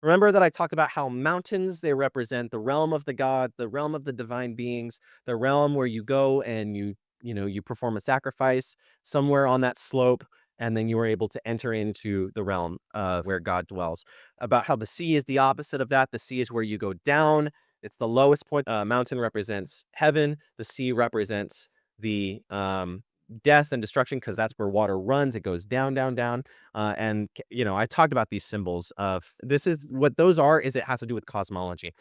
Remember that I talked about how mountains, they represent the realm of the god, the realm of the divine beings, the realm where you go and you perform a sacrifice somewhere on that slope, and then you are able to enter into the realm of where God dwells. About how the sea is the opposite of that. The sea is where you go down. It's the lowest point. Mountain represents heaven. The sea represents the death and destruction because that's where water runs. It goes down, down, down. I talked about these symbols of this is what those are. Is it has to do with cosmology.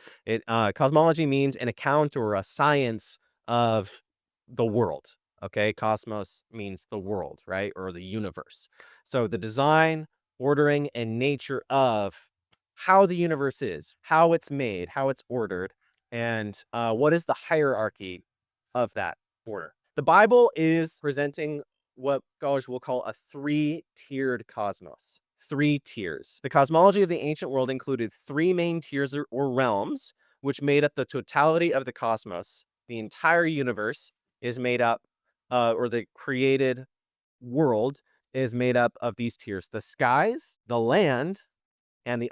Cosmology means an account or a science of the world. Okay, cosmos means the world, right, or the universe. So the design, ordering, and nature of how the universe is, how it's made, how it's ordered, and what is the hierarchy of that order. The Bible is presenting what scholars will call a three-tiered cosmos. Three tiers. The cosmology of the ancient world included three main tiers or realms, which made up the totality of the cosmos. The entire universe is made up, or the created world is made up of these tiers: the skies, the land, and the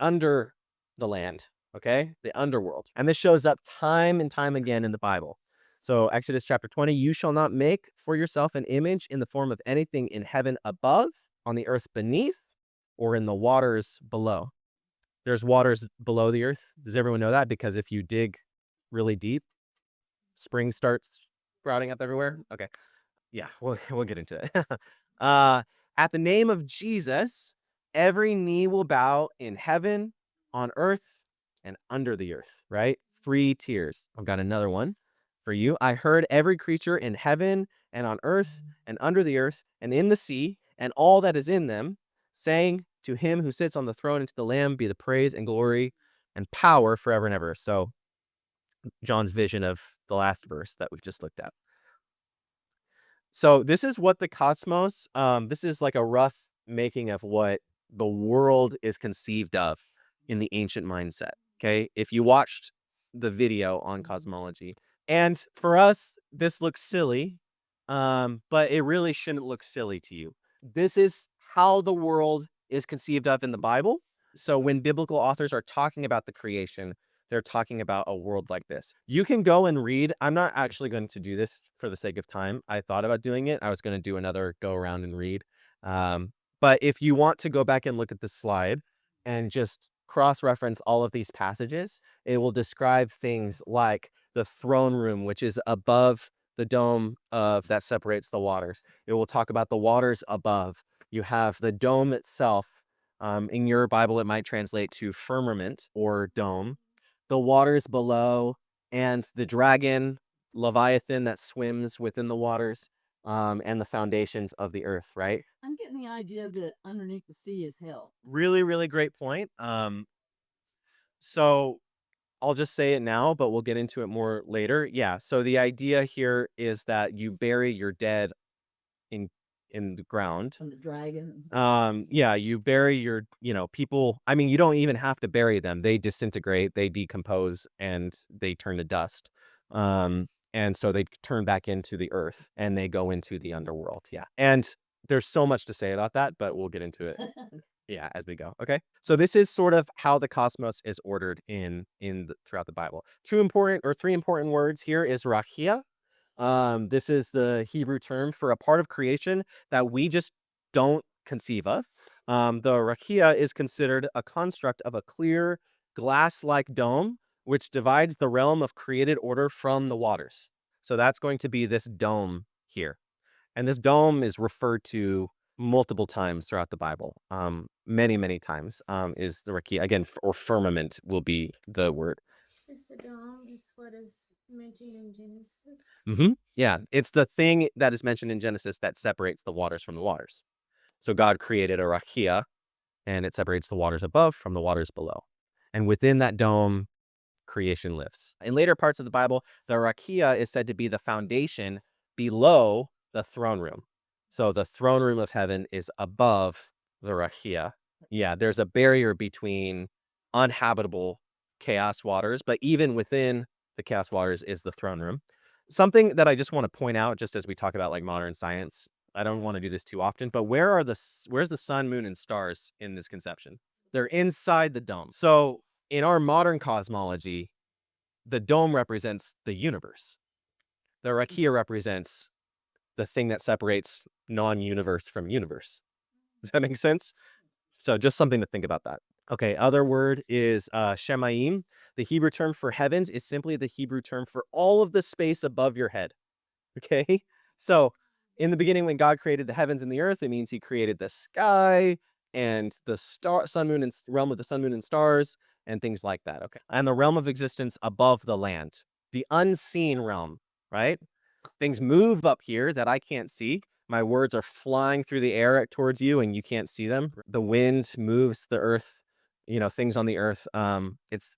land. Okay, the underworld. And this shows up time and time again in the Bible. So Exodus chapter 20, you shall not make for yourself an image in the form of anything in heaven above, on the earth beneath, or in the waters below. There's waters below the earth. Does everyone know that? Because if you dig really deep, spring starts sprouting up everywhere. Okay. Yeah, we'll get into it. uh, at the name of Jesus, every knee will bow in heaven, on earth, and under the earth, right? Three tiers. I've got another one for you. I heard every creature in heaven and on earth and under the earth and in the sea and all that is in them, saying, to him who sits on the throne and to the Lamb be the praise and glory and power forever and ever. So John's vision of the last verse that we just looked at. So this is what the cosmos, this is like a rough making of what the world is conceived of in the ancient mindset. Okay. If you watched the video on cosmology, and for us, this looks silly, but it really shouldn't look silly to you. This is how the world is conceived of in the Bible. So when biblical authors are talking about the creation, they're talking about a world like this. You can go and read. I'm not actually going to do this for the sake of time. I thought about doing it. I was going to do another go around and read. But if you want to go back and look at the slide and just cross-reference all of these passages, it will describe things like the throne room, which is above the dome of that separates the waters. It will talk about the waters above. You have the dome itself. In your Bible, it might translate to firmament or dome, the waters below, and the dragon, Leviathan, that swims within the waters, and the foundations of the earth, right? I'm getting the idea that underneath the sea is hell. Really, really great point. So I'll just say it now, but we'll get into it more later. Yeah. So the idea here is that you bury your dead in in the ground. And the dragon. Yeah, you bury people. I mean, you don't even have to bury them. They disintegrate, they decompose, and they turn to dust. And so they turn back into the earth and they go into the underworld. Yeah. And there's so much to say about that, but we'll get into it. Yeah, as we go. Okay. So this is sort of how the cosmos is ordered throughout the Bible. Three important words here is rachia. This is the Hebrew term for a part of creation that we just don't conceive of. The rakia is considered a construct of a clear glass-like dome which divides the realm of created order from the waters. So that's going to be this dome here. And this dome is referred to multiple times throughout the Bible. Many, many times is the rakia. Again, or firmament will be the word. Is the dome is what is mentioned in Genesis? Yeah, it's the thing that is mentioned in Genesis that separates the waters from the waters. So God created a rakia, and it separates the waters above from the waters below. And within that dome, creation lives. In later parts of the Bible, the rakia is said to be the foundation below the throne room. So the throne room of heaven is above the rakia. Yeah, there's a barrier between unhabitable chaos waters, but even within the chaos waters is the throne room. Something that I just want to point out, just as we talk about like modern science, I don't want to do this too often, but where's the sun, moon, and stars in this conception? They're inside the dome. So in our modern cosmology, the dome represents the universe. The rakia represents the thing that separates non-universe from universe. Does that make sense? So just something to think about that. Okay, other word is Shemaim. The Hebrew term for heavens is simply the Hebrew term for all of the space above your head. Okay? So in the beginning, when God created the heavens and the earth, it means he created the sky and the sun, moon, and realm of the sun, moon, and stars, and things like that. Okay. And the realm of existence above the land, the unseen realm, right? Things move up here that I can't see. My words are flying through the air towards you and you can't see them. The wind moves the earth, things on the earth. It's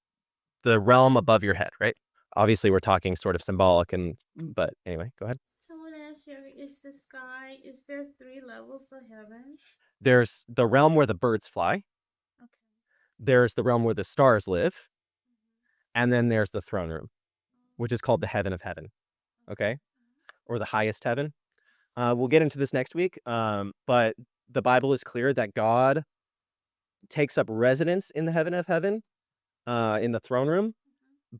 the realm above your head, right? Obviously, we're talking sort of symbolic, but anyway, go ahead. Someone asked you, is the sky, is there 3 levels of heaven? There's the realm where the birds fly. Okay. There's the realm where the stars live. Mhm. And then there's the throne room, which is called the heaven of heaven. Okay. Or the highest heaven. We'll get into this next week. But the Bible is clear that God takes up residence in the heaven of heaven, in the throne room,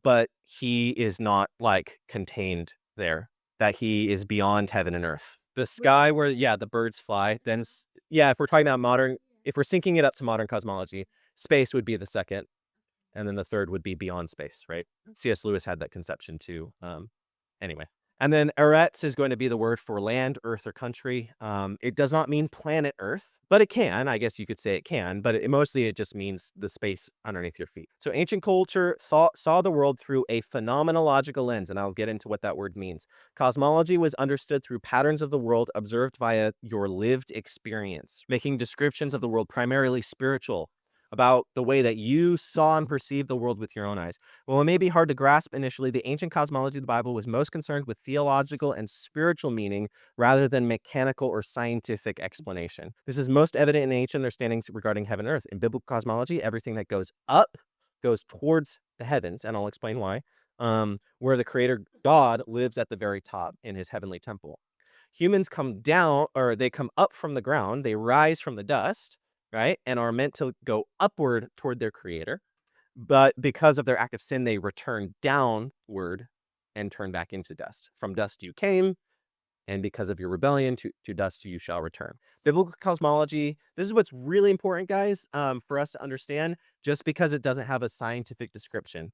but he is not like contained there, that he is beyond heaven and earth. The sky where, yeah, the birds fly, then, yeah, if we're talking about if we're syncing it up to modern cosmology, space would be the second, and then the third would be beyond space, right? C.S. Lewis had that conception too. Anyway. And then Eretz is going to be the word for land, earth, or country. It does not mean planet Earth, but it can. I guess you could say it can, but mostly it just means the space underneath your feet. So ancient culture saw the world through a phenomenological lens, and I'll get into what that word means. Cosmology was understood through patterns of the world observed via your lived experience, making descriptions of the world primarily spiritual, about the way that you saw and perceived the world with your own eyes. Well, it may be hard to grasp initially, the ancient cosmology of the Bible was most concerned with theological and spiritual meaning rather than mechanical or scientific explanation. This is most evident in ancient understandings regarding heaven and earth. In biblical cosmology, everything that goes up goes towards the heavens, and I'll explain why, where the creator God lives at the very top in his heavenly temple. Humans come down, or they come up from the ground, they rise from the dust, right? And are meant to go upward toward their creator. But because of their act of sin, they return downward and turn back into dust. From dust you came, and because of your rebellion, to dust you shall return. Biblical cosmology, this is what's really important, guys, for us to understand. Just because it doesn't have a scientific description,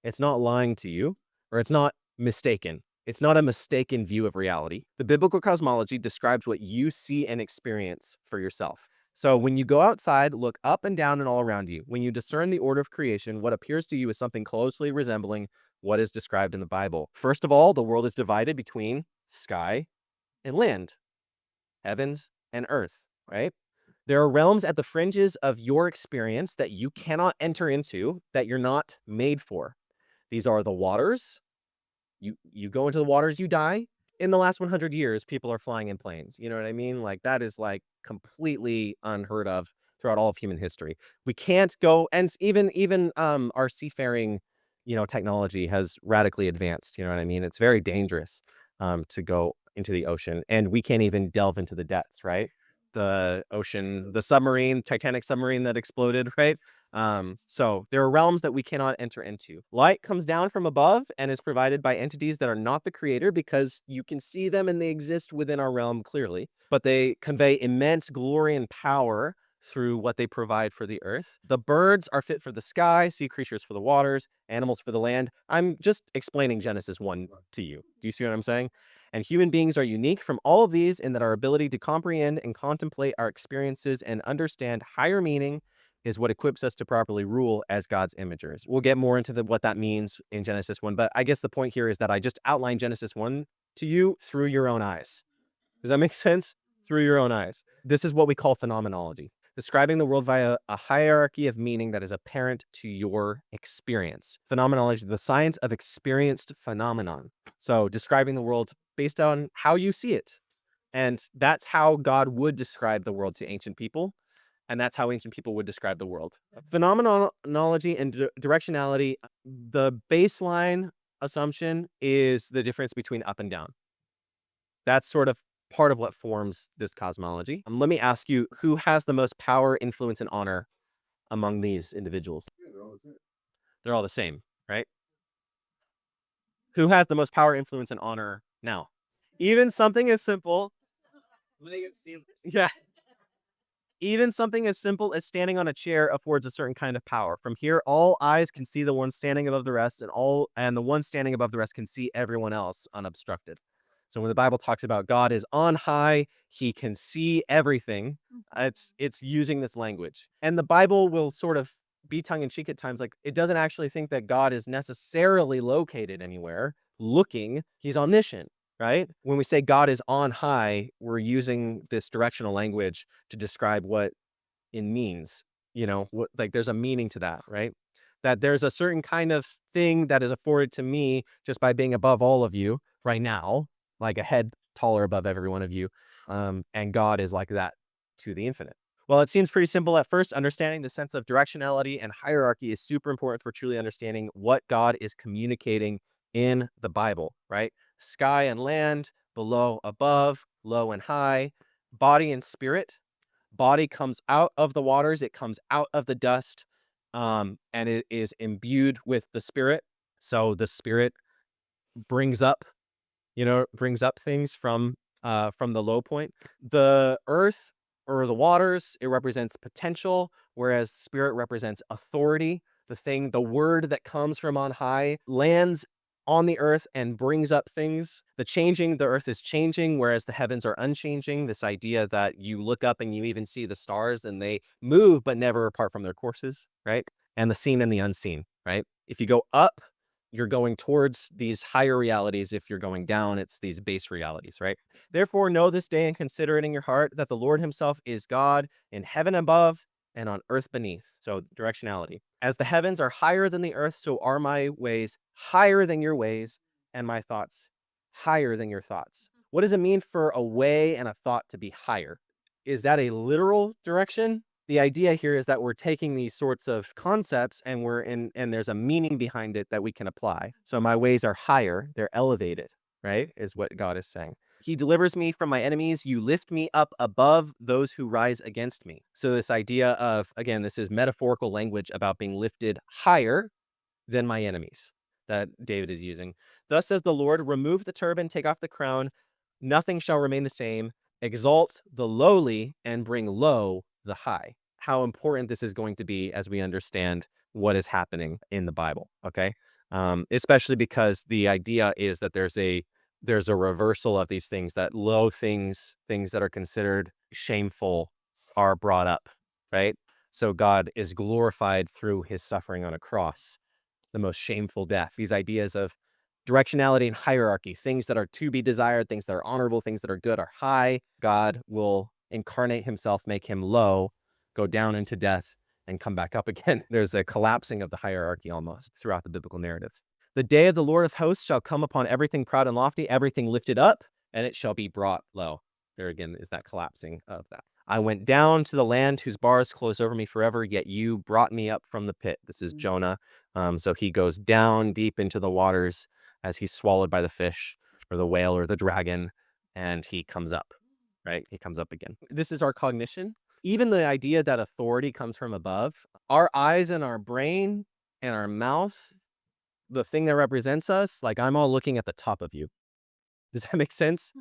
it's not lying to you, or it's not mistaken. It's not a mistaken view of reality. The biblical cosmology describes what you see and experience for yourself. So when you go outside, look up and down and all around you. When you discern the order of creation, what appears to you is something closely resembling what is described in the Bible. First of all, the world is divided between sky and land, heavens and earth, right? There are realms at the fringes of your experience that you cannot enter into, that you're not made for. These are the waters. You go into the waters, you die. In the last 100 years, people are flying in planes. You know what I mean? Like, that is like completely unheard of throughout all of human history. We can't go, and even our seafaring, technology has radically advanced. You know what I mean? It's very dangerous to go into the ocean, and we can't even delve into the depths, right? The ocean, the submarine, Titanic submarine that exploded, right? So there are realms that we cannot enter into. Light comes down from above and is provided by entities that are not the creator, because you can see them and they exist within our realm clearly, but they convey immense glory and power through what they provide for the earth. The birds are fit for the sky, sea creatures for the waters, animals for the land. I'm just explaining Genesis 1 to you. Do you see what I'm saying? And human beings are unique from all of these in that our ability to comprehend and contemplate our experiences and understand higher meaning is what equips us to properly rule as God's imagers. We'll get more into what that means in Genesis 1, but I guess the point here is that I just outlined Genesis 1 to you through your own eyes. Does that make sense? Through your own eyes. This is what we call phenomenology, describing the world via a hierarchy of meaning that is apparent to your experience. Phenomenology, the science of experienced phenomenon. So describing the world based on how you see it. And that's how God would describe the world to ancient people. And that's how ancient people would describe the world. Phenomenology and directionality, the baseline assumption is the difference between up and down. That's sort of part of what forms this cosmology. Let me ask you, who has the most power, influence, and honor among these individuals? They're all the same, right? Who has the most power, influence, and honor now? Even something as simple. Yeah. Even something as simple as standing on a chair affords a certain kind of power. From here, all eyes can see the one standing above the rest, and the one standing above the rest can see everyone else unobstructed. So when the Bible talks about God is on high, he can see everything. It's using this language. And the Bible will sort of be tongue in cheek at times, like it doesn't actually think that God is necessarily located anywhere looking. He's omniscient, right? When we say God is on high, we're using this directional language to describe what it means. What, like there's a meaning to that, right? That there's a certain kind of thing that is afforded to me just by being above all of you right now, like a head taller above every one of you. And God is like that to the infinite. Well, it seems pretty simple at first. Understanding the sense of directionality and hierarchy is super important for truly understanding what God is communicating in the Bible, right? Sky and land, below, above, low and high, body and spirit. Body comes out of the waters, it comes out of the dust, and it is imbued with the spirit. So the spirit brings up brings up things from the low point. The earth or the waters, it represents potential, whereas spirit represents authority. The word that comes from on high lands on the earth and brings up things. The earth is changing, whereas the heavens are unchanging. This idea that you look up and you even see the stars and they move, but never apart from their courses, right? And the seen and the unseen, right? If you go up, you're going towards these higher realities. If you're going down, it's these base realities, right? Therefore, know this day and consider it in your heart that the Lord himself is God in heaven above and on earth beneath. So directionality. As the heavens are higher than the earth, so are my ways higher than your ways, and my thoughts higher than your thoughts. What does it mean for a way and a thought to be higher? Is that a literal direction? The idea here is that we're taking these sorts of concepts and and there's a meaning behind it that we can apply. So my ways are higher, they're elevated, right? Is what God is saying. He delivers me from my enemies. You lift me up above those who rise against me. So this idea of, again, this is metaphorical language about being lifted higher than my enemies that David is using. Thus says the Lord, remove the turban, take off the crown. Nothing shall remain the same. Exalt the lowly and bring low the high. How important this is going to be as we understand what is happening in the Bible. Okay. Especially because the idea is that there's a reversal of these things, that low things that are considered shameful are brought up, right? So God is glorified through his suffering on a cross, the most shameful death. These ideas of directionality and hierarchy, things that are to be desired, things that are honorable, things that are good are high. God will incarnate himself, make him low, go down into death, and come back up again. There's a collapsing of the hierarchy almost throughout the biblical narrative. The day of the Lord of hosts shall come upon everything proud and lofty, everything lifted up, and it shall be brought low. There again is that collapsing of that. I went down to the land whose bars close over me forever, yet you brought me up from the pit. This is Jonah. So he goes down deep into the waters as he's swallowed by the fish or the whale or the dragon, and he comes up, right? He comes up again. This is our cognition. Even the idea that authority comes from above, our eyes and our brain and our mouth, the thing that represents us, like I'm all looking at the top of you. Does that make sense?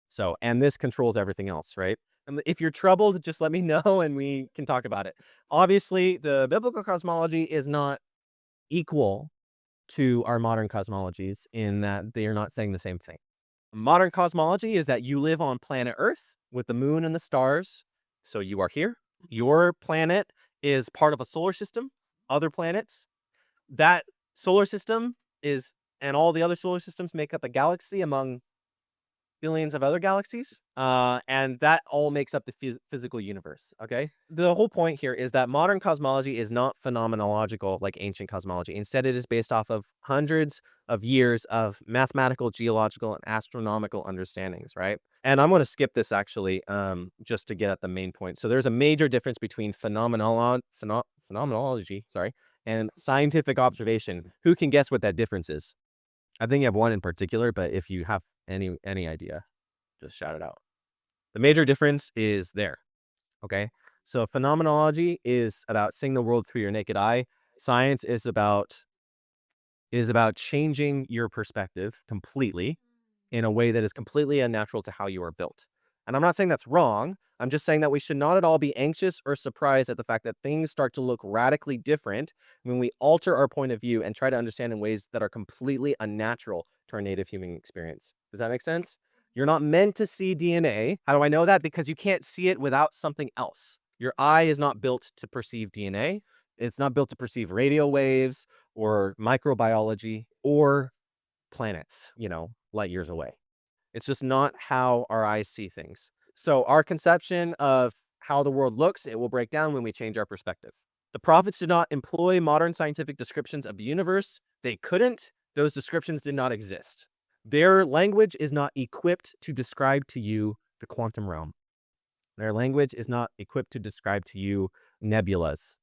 So, and this controls everything else, right? And if you're troubled, just let me know and we can talk about it. Obviously, the biblical cosmology is not equal to our modern cosmologies in that they are not saying the same thing. Modern cosmology is that you live on planet Earth with the moon and the stars. So you are here. Your planet is part of a solar system, other planets. That solar system and all the other solar systems make up a galaxy among billions of other galaxies, and that all makes up the physical universe. Okay, the whole point here is that modern cosmology is not phenomenological like ancient cosmology. Instead, it is based off of hundreds of years of mathematical, geological, and astronomical understandings, right? And I'm going to skip this actually, just to get at the main point. So there's a major difference between phenomenology, sorry, and scientific observation. Who can guess what that difference is? I think you have one in particular, but if you have any idea, just shout it out. The major difference is there. Okay. So phenomenology is about seeing the world through your naked eye. Science is about changing your perspective completely in a way that is completely unnatural to how you are built. And I'm not saying that's wrong. I'm just saying that we should not at all be anxious or surprised at the fact that things start to look radically different when we alter our point of view and try to understand in ways that are completely unnatural to our native human experience. Does that make sense? You're not meant to see DNA. How do I know that? Because you can't see it without something else. Your eye is not built to perceive DNA. It's not built to perceive radio waves or microbiology or planets, light years away. It's just not how our eyes see things. So our conception of how the world looks, it will break down when we change our perspective. The prophets did not employ modern scientific descriptions of the universe. They couldn't. Those descriptions did not exist. Their language is not equipped to describe to you the quantum realm. Their language is not equipped to describe to you nebulas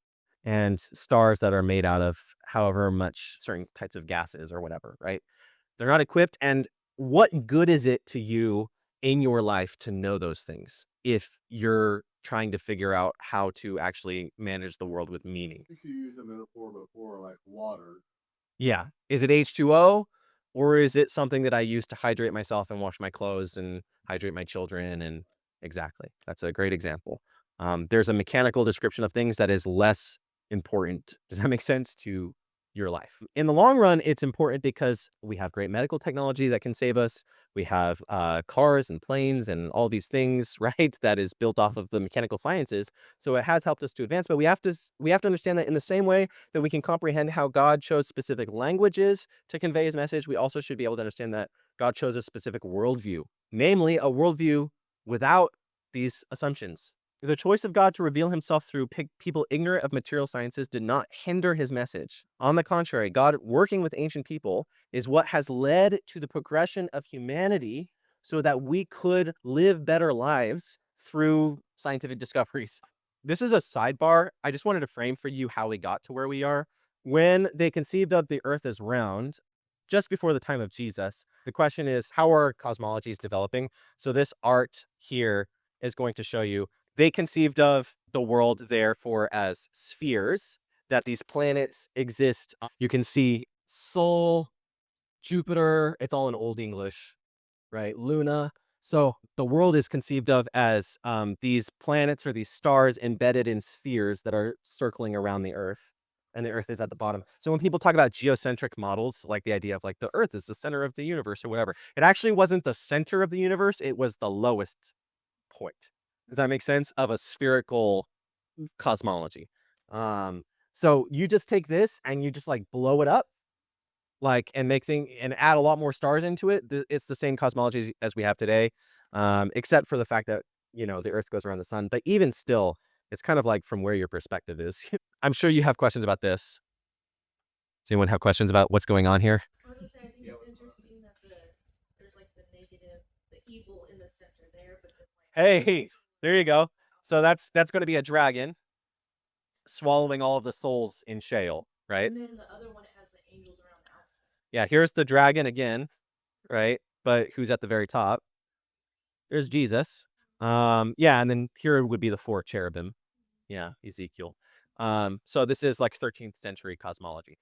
and stars that are made out of however much certain types of gases or whatever, right? They're not equipped. And what good is it to you in your life to know those things if you're trying to figure out how to actually manage the world with meaning? You could use a metaphor before, like water. Yeah. Is it H2O or is it something that I use to hydrate myself and wash my clothes and hydrate my children? And exactly. That's a great example. There's a mechanical description of things that is less important. Does that make sense to your life? In the long run, it's important because we have great medical technology that can save us. We have cars and planes and all these things, right? That is built off of the mechanical sciences. So it has helped us to advance. But we have to understand that in the same way that we can comprehend how God chose specific languages to convey his message, we also should be able to understand that God chose a specific worldview, namely a worldview without these assumptions. The choice of God to reveal himself through people ignorant of material sciences did not hinder his message. On the contrary, God working with ancient people is what has led to the progression of humanity so that we could live better lives through scientific discoveries. This is a sidebar. I just wanted to frame for you how we got to where we are. When they conceived of the earth as round, just before the time of Jesus, the question is, how are cosmologies developing? So this art here is going to show you they conceived of the world, therefore, as spheres, that these planets exist. You can see Sol, Jupiter, it's all in Old English, right? Luna. So the world is conceived of as these planets or these stars embedded in spheres that are circling around the Earth. And the Earth is at the bottom. So when people talk about geocentric models, like the idea of like the Earth is the center of the universe or whatever, it actually wasn't the center of the universe. It was the lowest point. Does that make sense? Of a spherical cosmology. So you just take this and you just like blow it up, like, and make thing and add a lot more stars into it. It's the same cosmology as we have today, except for the fact that the Earth goes around the sun. But even still, it's kind of like from where your perspective is. I'm sure you have questions about this. Does anyone have questions about what's going on here? I was gonna say, I think it's interesting that there's like the negative, the evil in the center there, but then like Hey, there you go. So that's going to be a dragon swallowing all of the souls in Sheol, right? and then the other one it has the angels around the outside. Yeah, here's the dragon again, right? But who's at the very top? There's Jesus. Yeah, and then here would be the 4 cherubim. Yeah, Ezekiel. So this is like 13th century cosmology.